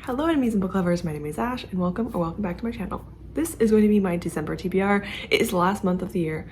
Hello enemies and book lovers, my name is Ash and welcome back to my channel. This is going to be my December TBR. It is the last month of the year.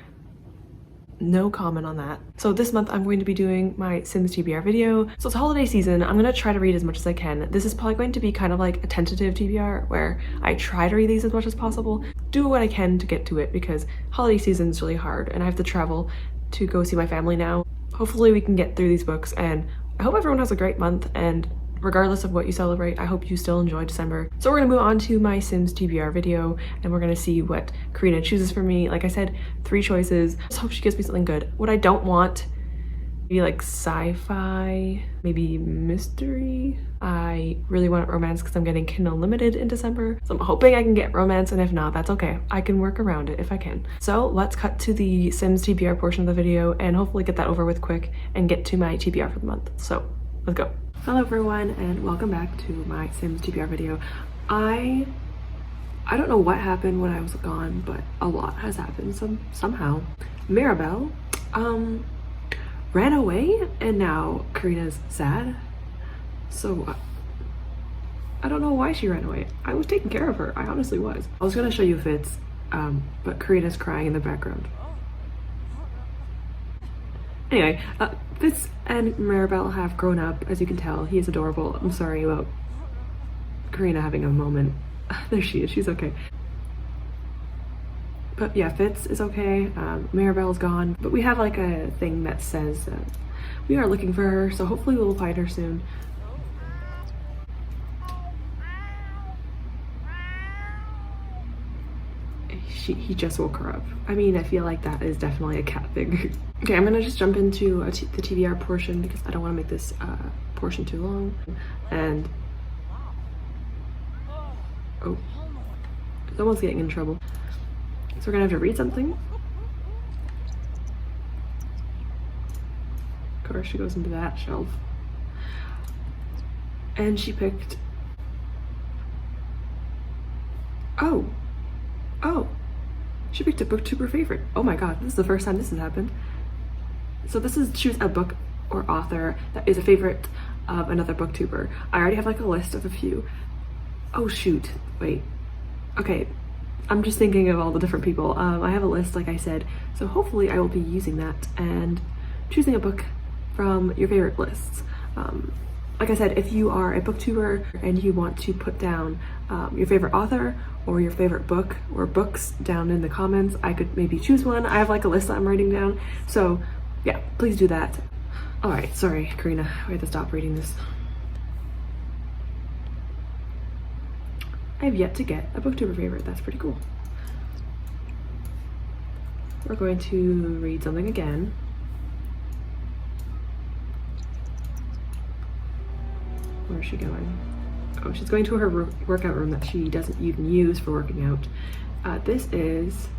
No comment on that. So this month I'm going to be doing my Sims TBR video. So it's holiday season. I'm going to try to read as much as I can. This is probably going to be kind of like a tentative TBR where I try to read these as much as possible. Do what I can to get to it because holiday season is really hard and I have to travel to go see my family now. Hopefully we can get through these books and I hope everyone has a great month, and regardless of what you celebrate, I hope you still enjoy December. So we're gonna move on to my Sims TBR video and we're gonna see what Karina chooses for me. Like I said, 3 choices. Just hope she gives me something good. What I don't want, maybe like sci-fi, maybe mystery. I really want romance because I'm getting Kindle Unlimited in December. So I'm hoping I can get romance, and if not, that's okay. I can work around it if I can. So let's cut to the Sims TBR portion of the video and hopefully get that over with quick and get to my TBR for the month. So let's go. Hello everyone and welcome back to my Sims TBR video. I don't know what happened when I was gone, but a lot has happened somehow. Mirabelle ran away and now Karina's sad. So I don't know why she ran away. I was taking care of her. I honestly was. I was gonna show you Fitz, but Karina's crying in the background. Anyway, Fitz and Mirabelle have grown up, as you can tell. He is adorable. I'm sorry about Karina having a moment. There she is, she's okay. But yeah, Fitz is okay, Mirabelle's gone. But we have like a thing that says we are looking for her, so hopefully we'll find her soon. He just woke her up. I mean, I feel like that is definitely a cat thing. Okay, I'm gonna just jump into the TBR portion because I don't want to make this portion too long. And oh, someone's getting in trouble. So we're gonna have to read something. Of course, she goes into that shelf. And she picked. Oh. She picked a Booktuber favorite. Oh my god, this is the first time this has happened. So this is choose a book or author that is a favorite of another Booktuber. I already have like a list of a few. Oh shoot, wait. Okay, I'm just thinking of all the different people. I have a list, like I said, so hopefully I will be using that and choosing a book from your favorite lists. Like I said, if you are a Booktuber and you want to put down your favorite author or your favorite book or books down in the comments, I could maybe choose one. I have like a list that I'm writing down. So yeah, please do that. All right, sorry, Karina, I have to stop reading this. I have yet to get a Booktuber favorite. That's pretty cool. We're going to read something again. Where is she going? Oh, she's going to her workout room that she doesn't even use for working out. This is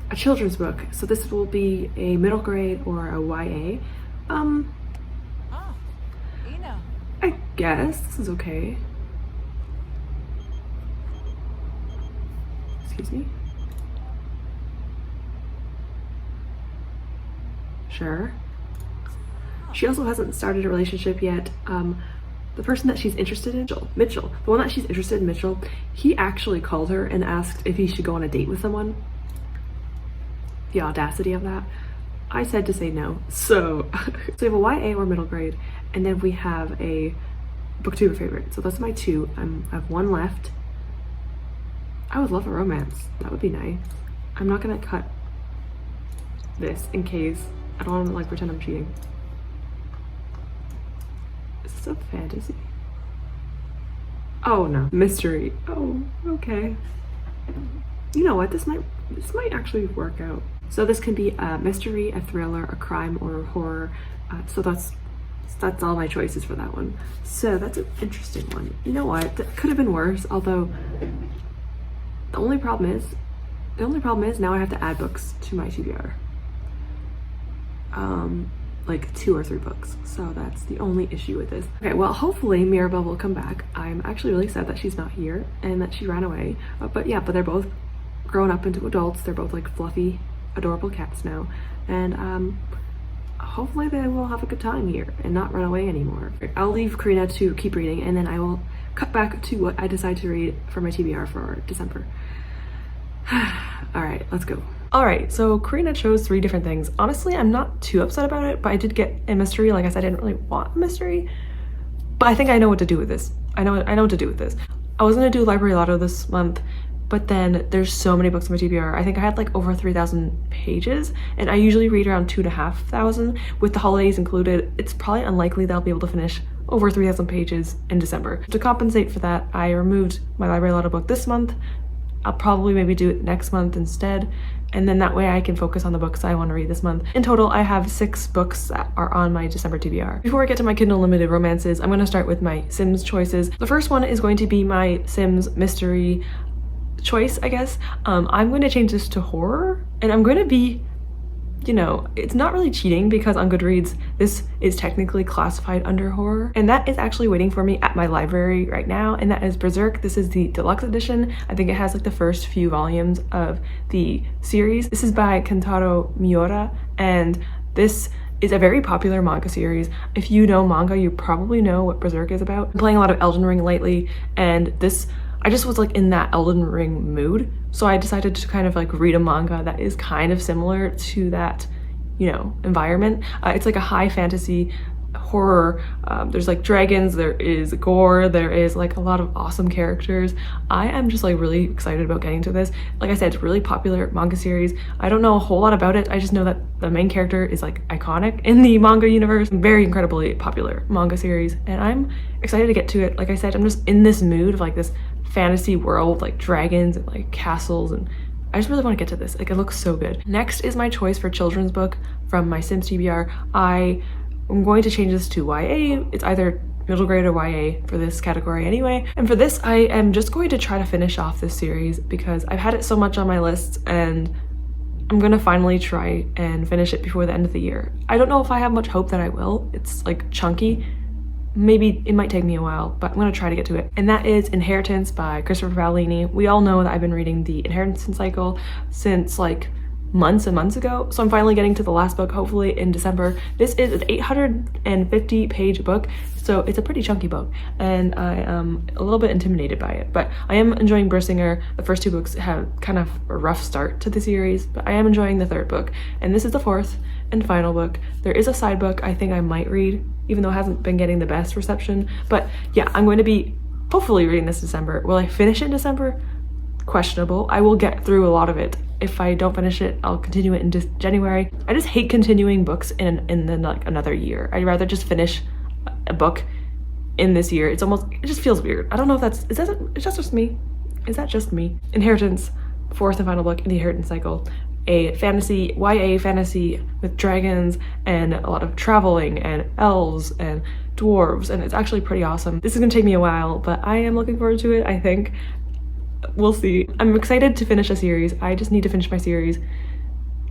a children's book, so this will be a middle grade or a YA. I guess this is okay. Excuse me. Sure. She also hasn't started a relationship yet. The person that she's interested in, Mitchell, the one that she's interested in, Mitchell, he actually called her and asked if he should go on a date with someone. The audacity of that. I said to say no. So, we have a YA or middle grade, and then we have a Booktuber favorite. So that's my 2. I have 1 left. I would love a romance. That would be nice. I'm not gonna cut this in case I don't want to like pretend I'm cheating. Is this a fantasy? Oh no, mystery. Oh, okay. You know what? This might actually work out. So this can be a mystery, a thriller, a crime, or a horror. So that's all my choices for that one. So that's an interesting one. You know what? That could have been worse. Although the only problem is now I have to add books to my TBR. Like 2 or 3 books, so that's the only issue with this. Okay, well, hopefully Mirabelle will come back. I'm actually really sad that she's not here and that she ran away, but yeah, but they're both grown up into adults. They're both like fluffy, adorable cats now, and hopefully they will have a good time here and not run away anymore. I'll leave Karina to keep reading, and then I will cut back to what I decided to read for my TBR for December. All right, let's go. All right, so Karina chose 3 different things. Honestly, I'm not too upset about it, but I did get a mystery. Like I said, I didn't really want a mystery, but I think I know what to do with this. I know what to do with this. I was gonna do Library Lotto this month, but then there's so many books in my TBR. I think I had like over 3,000 pages, and I usually read around 2,500 with the holidays included. It's probably unlikely that I'll be able to finish over 3,000 pages in December. To compensate for that, I removed my Library Lotto book this month. I'll probably maybe do it next month instead, and then that way I can focus on the books I want to read this month. In total, I have 6 books that are on my December TBR. Before I get to my Kindle limited romances, I'm going to start with my Sims choices. The first one is going to be my Sims mystery choice, I guess. I'm going to change this to horror, and I'm going to be, you know, it's not really cheating because on Goodreads this is technically classified under horror, and that is actually waiting for me at my library right now, and that is Berserk. This is the deluxe edition. I think it has like the first few volumes of the series. This is by Kentaro Miura, and this is a very popular manga series. If you know manga, you probably know what Berserk is about. I'm playing a lot of Elden Ring lately, and I just was like in that Elden Ring mood, so I decided to kind of like read a manga that is kind of similar to that, you know, environment. It's like a high fantasy horror. There's like dragons, there is gore, there is like a lot of awesome characters. I am just like really excited about getting to this. Like I said, it's a really popular manga series. I don't know a whole lot about it. I just know that the main character is like iconic in the manga universe. Very incredibly popular manga series, and I'm excited to get to it. Like I said, I'm just in this mood of like this fantasy world, like dragons and like castles, and I just really want to get to this. Like, it looks so good. Next is my choice for children's book from my Sims TBR. I'm going to change this to YA. It's either middle grade or YA for this category anyway. And for this, I am just going to try to finish off this series because I've had it so much on my list, and I'm gonna finally try and finish it before the end of the year. I don't know if I have much hope that I will. It's like chunky. Maybe it might take me a while, but I'm gonna try to get to it. And that is Inheritance by Christopher Paolini. We all know that I've been reading the Inheritance cycle since like months and months ago, so I'm finally getting to the last book, hopefully in December. This is an 850 page book, so it's a pretty chunky book, and I am a little bit intimidated by it, but I am enjoying Brissinger. The first 2 books have kind of a rough start to the series, but I am enjoying the 3rd book, and this is the 4th and final book. There is a side book I think I might read, even though it hasn't been getting the best reception, but yeah, I'm going to be hopefully reading this December. Will I finish it in December? Questionable. I will get through a lot of it. If I don't finish it, I'll continue it into January. I just hate continuing books in then like another year. I'd rather just finish a book in this year. It just feels weird. I don't know if is that just me? Is that just me? Inheritance, 4th and final book in the Inheritance cycle. A fantasy, YA fantasy with dragons and a lot of traveling and elves and dwarves, and it's actually pretty awesome. This is gonna take me a while, but I am looking forward to it, I think. We'll see. I'm excited to finish a series. I just need to finish my series.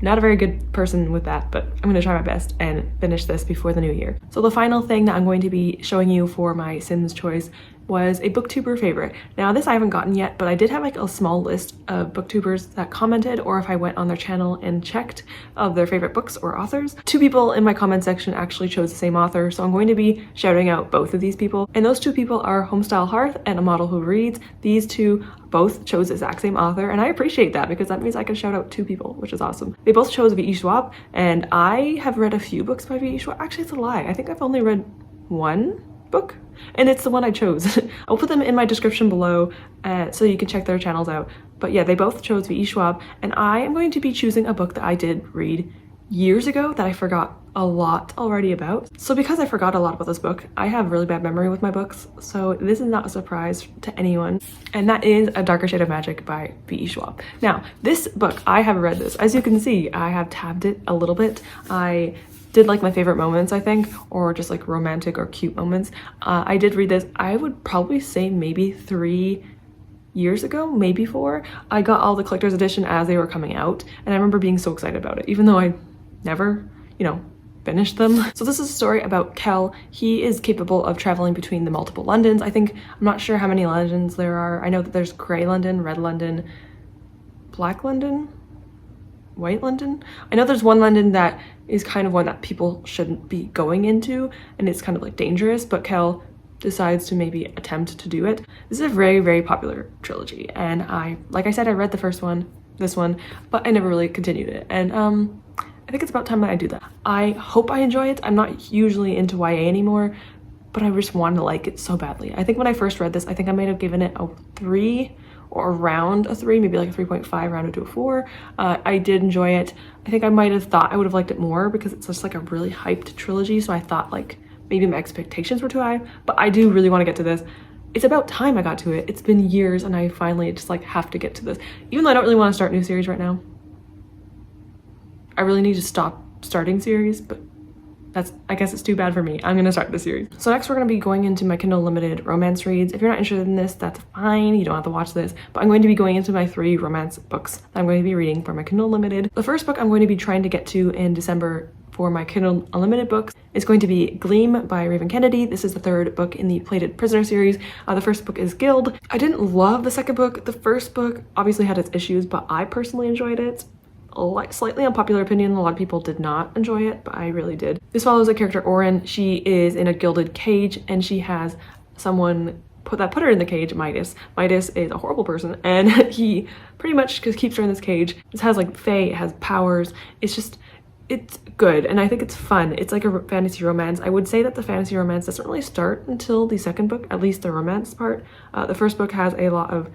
Not a very good person with that, but I'm gonna try my best and finish this before the new year. So the final thing that I'm going to be showing you for my Sims choice was a Booktuber favorite. Now this I haven't gotten yet, but I did have like a small list of Booktubers that commented, or if I went on their channel and checked of their favorite books or authors. 2 people in my comment section actually chose the same author, so I'm going to be shouting out both of these people. And those 2 people are Homestyle Hearth and A Model Who Reads. These 2 both chose the exact same author, and I appreciate that because that means I can shout out 2 people, which is awesome. They both chose V.E. Schwab, and I have read a few books by V.E. Schwab. Actually, it's a lie. I think I've only read 1 book, and it's the one I chose. I'll put them in my description below so you can check their channels out. But yeah, they both chose V.E. Schwab, and I am going to be choosing a book that I did read years ago that I forgot a lot already about. So because I forgot a lot about this book, I have really bad memory with my books, so this is not a surprise to anyone, and that is A Darker Shade of Magic by V.E. Schwab. Now, this book, I have read this. As you can see, I have tabbed it a little bit. I did like my favorite moments, I think, or just like romantic or cute moments. I did read this, I would probably say maybe 3 years ago, maybe 4. I got all the collector's edition as they were coming out, and I remember being so excited about it, even though I never, you know, finished them. So this is a story about Kel. He is capable of traveling between the multiple Londons. I'm not sure how many Londons there are. I know that there's Grey London, Red London, Black London, White London. I know there's one London that is kind of one that people shouldn't be going into, and it's kind of like dangerous, but Kel decides to maybe attempt to do it. This is a very, very popular trilogy, and like I said, I read the first one, this one, but I never really continued it, and I think it's about time that I do that. I hope I enjoy it. I'm not usually into YA anymore, but I just wanted to like it so badly. I think when I first read this, I think I might have given it a 3 or around a 3, maybe like a 3.5 rounded to a 4. I did enjoy it. I think I might have thought I would have liked it more because it's just like a really hyped trilogy, so I thought like maybe my expectations were too high, but I do really want to get to this. It's about time I got to it. It's been years and I finally just like have to get to this. Even though I don't really want to start new series right now. I really need to stop starting series, but I guess it's too bad for me. I'm gonna start the series. So next we're gonna be going into my Kindle Unlimited romance reads. If you're not interested in this, that's fine. You don't have to watch this, but I'm going to be going into my 3 romance books that I'm going to be reading for my Kindle Unlimited. The first book I'm going to be trying to get to in December for my Kindle Unlimited books is going to be Gleam by Raven Kennedy. This is the 3rd book in the Plated Prisoner series. The first book is Guild. I didn't love the second book. The first book obviously had its issues, but I personally enjoyed it. Slightly unpopular opinion, a lot of people did not enjoy it, but I really did. This follows a character, Oren. She is in a gilded cage and she has someone put her in the cage, Midas. Midas is a horrible person and he pretty much just keeps her in this cage. This has like fae, it has powers. It's good and I think it's fun. It's like a fantasy romance. I would say that the fantasy romance doesn't really start until the second book, at least the romance part. The first book has a lot of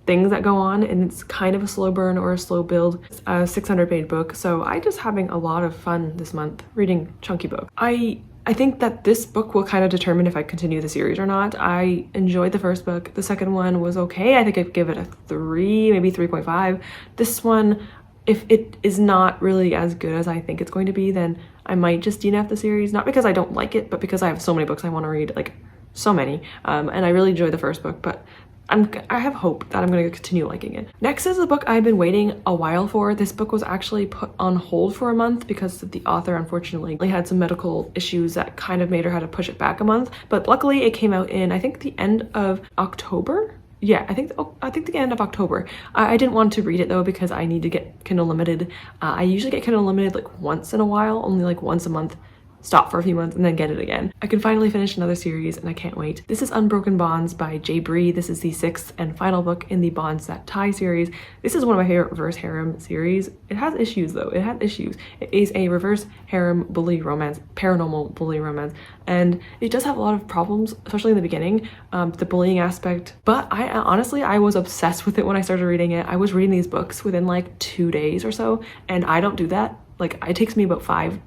things that go on and it's kind of a slow burn or a slow build. It's a 600-page book, so I just having a lot of fun this month reading chunky book. I think that this book will kind of determine if I continue the series or not. I enjoyed the first book. The second one was okay. I think I'd give it a 3, maybe 3.5. This one, if it is not really as good as I think it's going to be, then I might just DNF the series. Not because I don't like it, but because I have so many books I want to read, like so many. And I really enjoyed the first book, but I have hope that I'm going to continue liking it. Next is a book I've been waiting a while for. This book was actually put on hold for a month because the author unfortunately had some medical issues that kind of made her have to push it back a month. But luckily it came out in, I think, the end of October. Yeah, I think the end of October. I didn't want to read it though because I need to get Kindle Unlimited. I usually get Kindle Unlimited like once in a while, only like once a month. Stop for a few months and then get it again. I can finally finish another series and I can't wait. This is Unbroken Bonds by J. Bree. This is the 6th and final book in the Bonds That Tie series. This is one of my favorite reverse harem series. It has issues though, it has issues. It is a reverse harem bully romance, paranormal bully romance, and it does have a lot of problems, especially in the beginning, the bullying aspect. But I was obsessed with it when I started reading it. I was reading these books within like 2 days or so, and I don't do that. Like it takes me about 5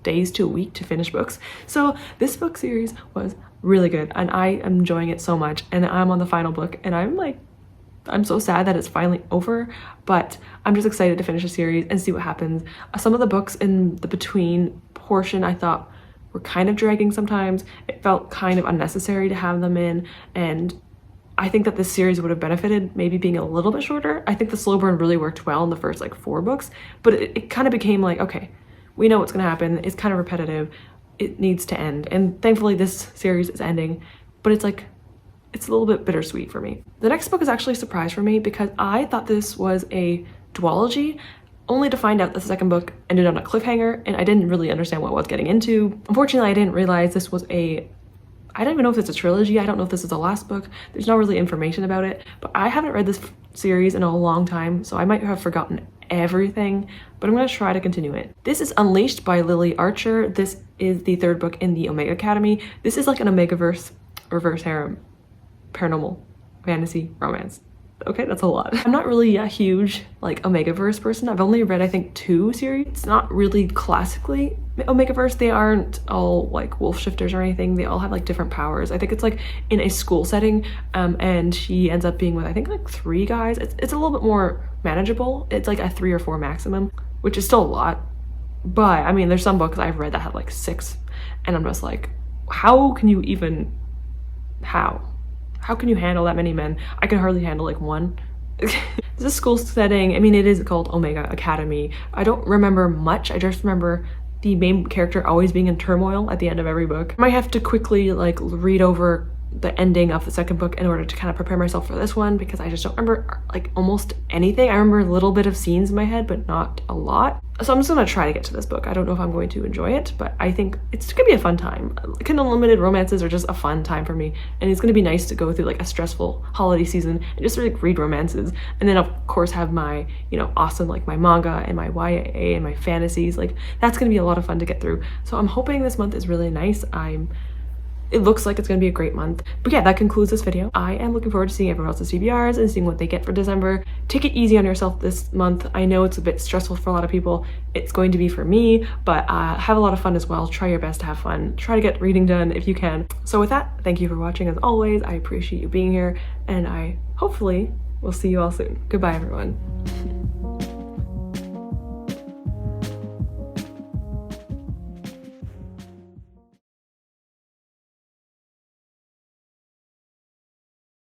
days to a week to finish books. So this book series was really good and I am enjoying it so much, and I'm on the final book and I'm so sad that it's finally over, but I'm just excited to finish the series and see what happens. Some of the books in the between portion I thought were kind of dragging sometimes. It felt kind of unnecessary to have them in, and I think that this series would have benefited maybe being a little bit shorter. I think the slow burn really worked well in the first like 4 books, but it kind of became like, okay, we know what's going to happen. It's kind of repetitive. It needs to end. And thankfully this series is ending, but it's a little bit bittersweet for me. The next book is actually a surprise for me because I thought this was a duology, only to find out the second book ended on a cliffhanger and I didn't really understand what I was getting into. Unfortunately, I didn't realize this was I don't even know if it's a trilogy. I don't know if this is the last book. There's not really information about it, but I haven't read this series in a long time, so I might have forgotten everything, but I'm going to try to continue it. This is Unleashed by Lily Archer. This is the 3rd book in the Omega Academy. This is like an Omegaverse reverse harem paranormal fantasy romance. Okay, that's a lot. I'm not really a huge like Omegaverse person. I've only read I think 2 series. It's not really classically Omegaverse. They aren't all like wolf shifters or anything. They all have like different powers. I think it's like in a school setting, and she ends up being with I think like 3 guys. It's a little bit more manageable. It's like a 3 or 4 maximum, which is still a lot. But I mean, there's some books I've read that have like 6, and I'm just like, how can you even, how can you handle that many men? I can hardly handle like 1. It's a school setting. I mean, it is called Omega Academy. I don't remember much. I just remember the main character always being in turmoil at the end of every book. I might have to quickly like read over the ending of the second book in order to kind of prepare myself for this one, because I just don't remember like almost anything. I remember a little bit of scenes in my head, but not a lot. So I'm just gonna try to get to this book. I don't know if I'm going to enjoy it, but I think it's gonna be a fun time. Kindle Unlimited romances are just a fun time for me, and it's gonna be nice to go through like a stressful holiday season and just like read romances, and then of course have my, you know, awesome like my manga and my YA and my fantasies. Like that's gonna be a lot of fun to get through. So I'm hoping this month is really nice. It looks like it's gonna be a great month. But yeah, that concludes this video. I am looking forward to seeing everyone else's TBRs and seeing what they get for December. Take it easy on yourself this month. I know it's a bit stressful for a lot of people. It's going to be for me, but have a lot of fun as well. Try your best to have fun. Try to get reading done if you can. So with that, thank you for watching as always. I appreciate you being here, and I hopefully will see you all soon. Goodbye, everyone.